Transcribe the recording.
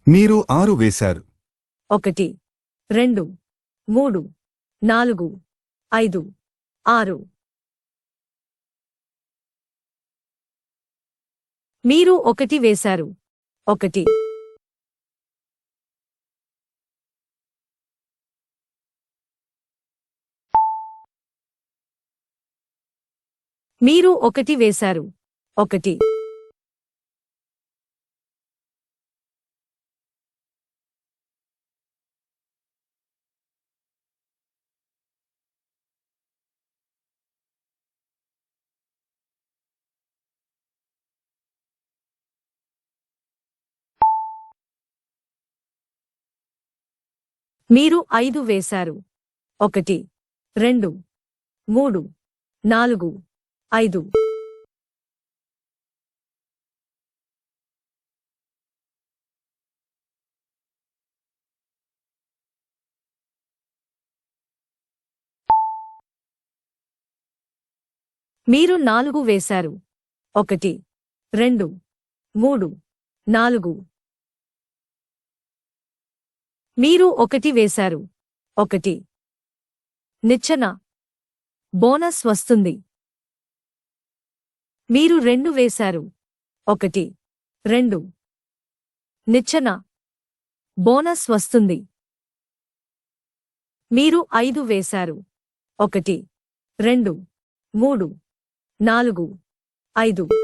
మీరు 6 వేశారు. 1 2 3 4 5 6. మీరు 1 వేశారు. 1 మీరు 1 వేశారు. 1 మీరు 5 వేశారు. 1 2 3 4 5. మీరు 4 వేశారు. 1 2 3 4. మీరు 1 వేశారు. 1 నిచ్చెన బోనస్ వస్తుంది. మీరు 2 వేశారు. 1 2 నిచ్చెన బోనస్ వస్తుంది. మీరు 5 వేశారు. 1 2 3 4 5.